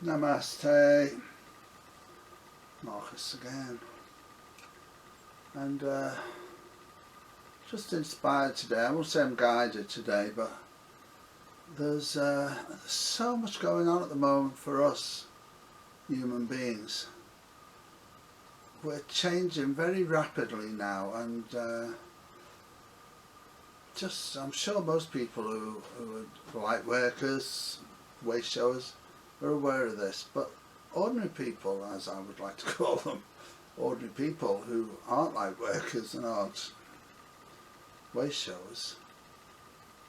Namaste, Marcus again, and just inspired today. I won't say I'm guided today, but there's so much going on at the moment for us human beings. We're changing very rapidly now, and I'm sure most people who are light workers, way showers, are aware of this, but ordinary people, as I would like to call them, ordinary people who aren't light workers and aren't way showers,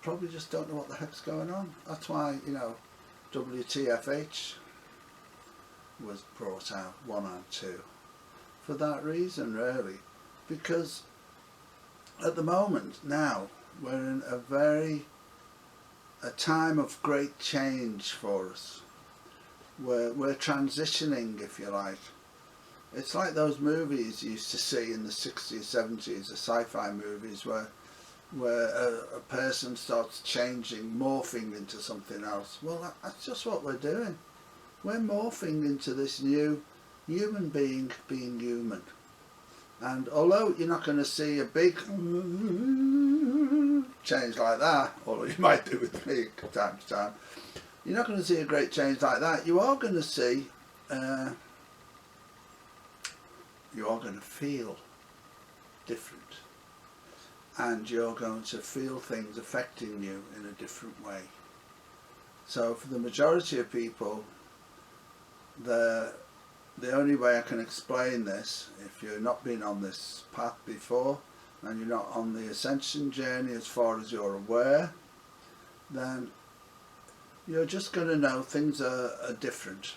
probably just don't know what the heck's going on. That's why, WTFH was brought out 1 and 2 for that reason, really, because at the moment now we're in a time of great change for us. We're transitioning, if you like. It's like those movies you used to see in the 60s, 70s, the sci-fi movies where a person starts changing, morphing into something else. Well, that's just what we're doing. We're morphing into this new human being being human. And although you're not going to see a big change like that, although you might do with me time to time, you're not going to see a great change like that. You are going to see, you are going to feel different. And you're going to feel things affecting you in a different way. So for the majority of people, the only way I can explain this, if you've not been on this path before, and you're not on the ascension journey as far as you're aware, then you're just going to know things are different,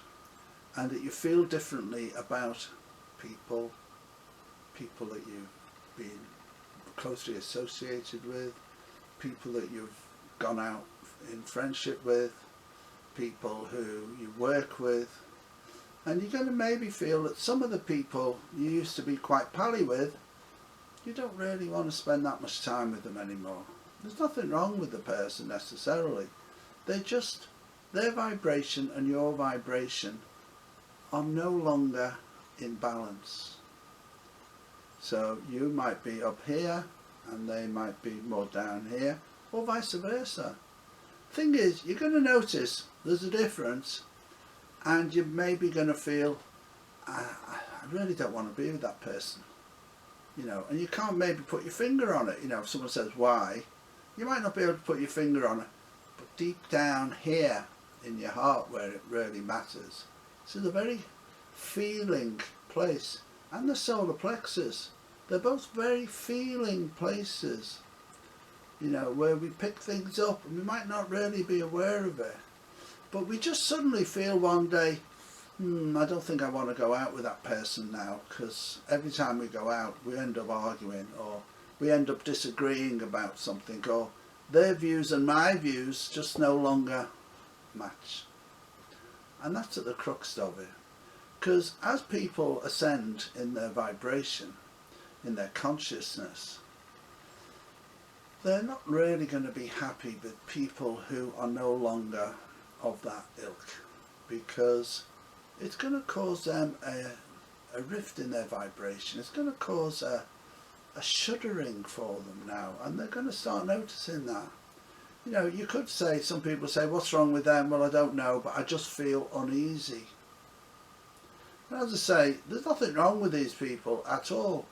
and that you feel differently about people that you've been closely associated with, people that you've gone out in friendship with, people who you work with, and you're going to maybe feel that some of the people you used to be quite pally with, you don't really want to spend that much time with them anymore. There's nothing wrong with the person necessarily. Their vibration and your vibration are no longer in balance. So you might be up here and they might be more down here, or vice versa. Thing is, you're going to notice there's a difference, and you're maybe going to feel, I really don't want to be with that person. And you can't maybe put your finger on it. If someone says why, you might not be able to put your finger on it, but deep down here in your heart where it really matters, it's a very feeling place. And the solar plexus, they're both very feeling places, where we pick things up and we might not really be aware of it, but we just suddenly feel one day, I don't think I want to go out with that person now, because every time we go out we end up arguing, or we end up disagreeing about something, or their views and my views just no longer match. And that's at the crux of it. Because as people ascend in their vibration, in their consciousness, they're not really going to be happy with people who are no longer of that ilk, because it's going to cause them a rift in their vibration. It's going to cause a shuddering for them now, and they're going to start noticing that. You could say, some people say, what's wrong with them? Well, I don't know, but I just feel uneasy. And as I say, there's nothing wrong with these people at all.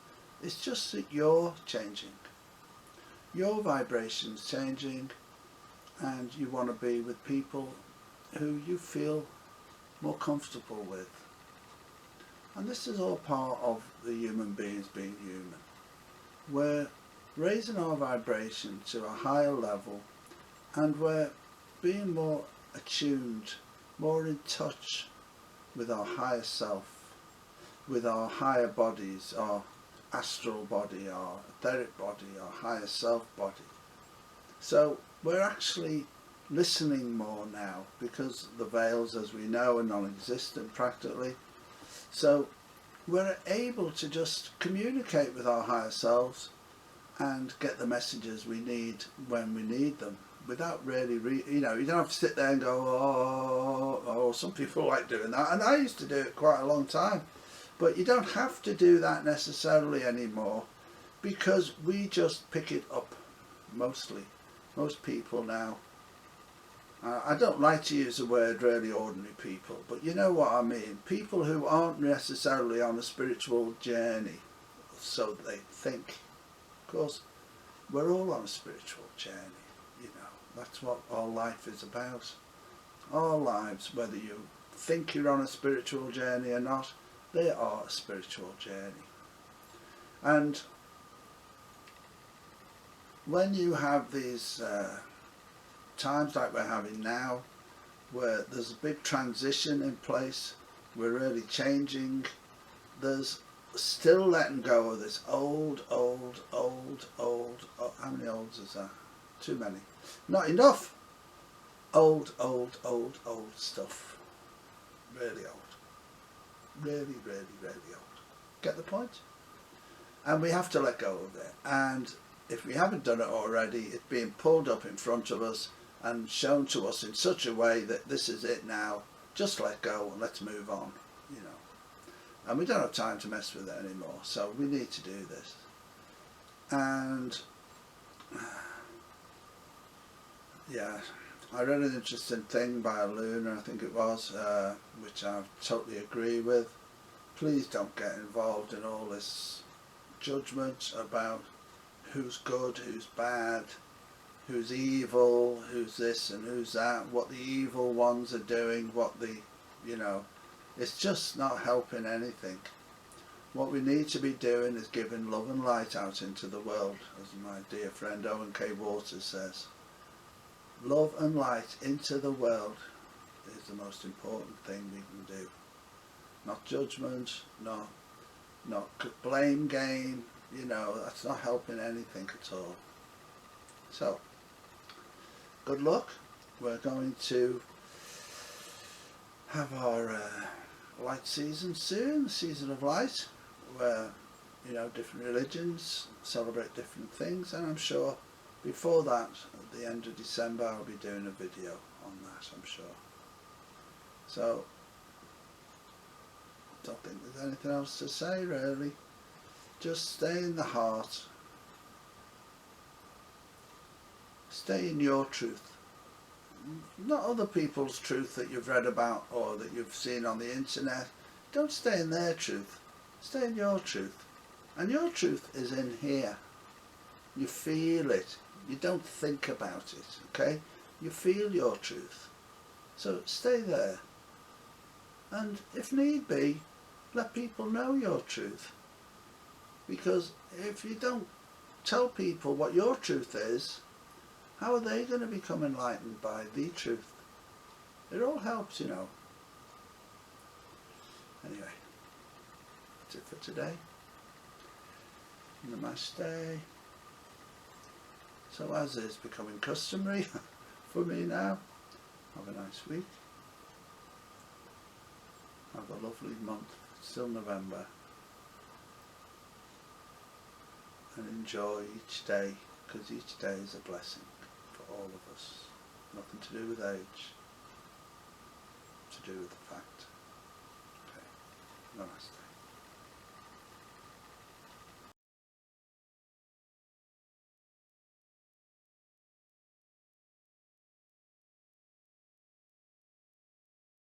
It's just that you're changing. Your vibration's changing, and you want to be with people who you feel more comfortable with. And this is all part of the human beings being human. We're raising our vibration to a higher level, and we're being more attuned, more in touch with our higher self, with our higher bodies, our astral body, our etheric body, our higher self body. So we're actually listening more now, because the veils, as we know, are non-existent practically. So we're able to just communicate with our higher selves and get the messages we need when we need them. without really, you know, you don't have to sit there and go, oh, some people like doing that, and I used to do it quite a long time, but you don't have to do that necessarily anymore, because we just pick it up, mostly, most people now. I don't like to use the word really ordinary people, but you know what I mean, people who aren't necessarily on a spiritual journey, so they think. Of course, we're all on a spiritual journey. That's what all life is about. All lives, whether you think you're on a spiritual journey or not, they are a spiritual journey. And when you have these times like we're having now, where there's a big transition in place, we're really changing, there's still letting go of this old, how many olds is that? Too many. Not enough. Old stuff. Really old. Really old. Get the point? And we have to let go of it. And if we haven't done it already, it's being pulled up in front of us and shown to us in such a way that this is it now. Just let go and let's move on, you know. And we don't have time to mess with it anymore. So we need to do this. And yeah, I read an interesting thing by a Lunar, I think it was, which I totally agree with. Please don't get involved in all this judgment about who's good, who's bad, who's evil, who's this and who's that, what the evil ones are doing, what the, you know, it's just not helping anything. What we need to be doing is giving love and light out into the world, as my dear friend Owen K. Waters says. Love and light into the world is the most important thing we can do. Not judgment, not blame game, you know, that's not helping anything at all. So, good luck. We're going to have our light season soon, the season of light, where, you know, different religions celebrate different things, and I'm sure before that, at the end of December, I'll be doing a video on that, I'm sure. So, don't think there's anything else to say really. Just stay in the heart. Stay in your truth. Not other people's truth that you've read about or that you've seen on the internet. Don't stay in their truth. Stay in your truth. And your truth is in here. You feel it. You don't think about it, okay? You feel your truth. So stay there. And if need be, let people know your truth. Because if you don't tell people what your truth is, how are they going to become enlightened by the truth? It all helps, you know. Anyway, that's it for today. Namaste. So as is becoming customary for me now, have a nice week. Have a lovely month. It's still November. And enjoy each day, because each day is a blessing for all of us. Nothing to do with age, to do with the fact. Okay, namaste.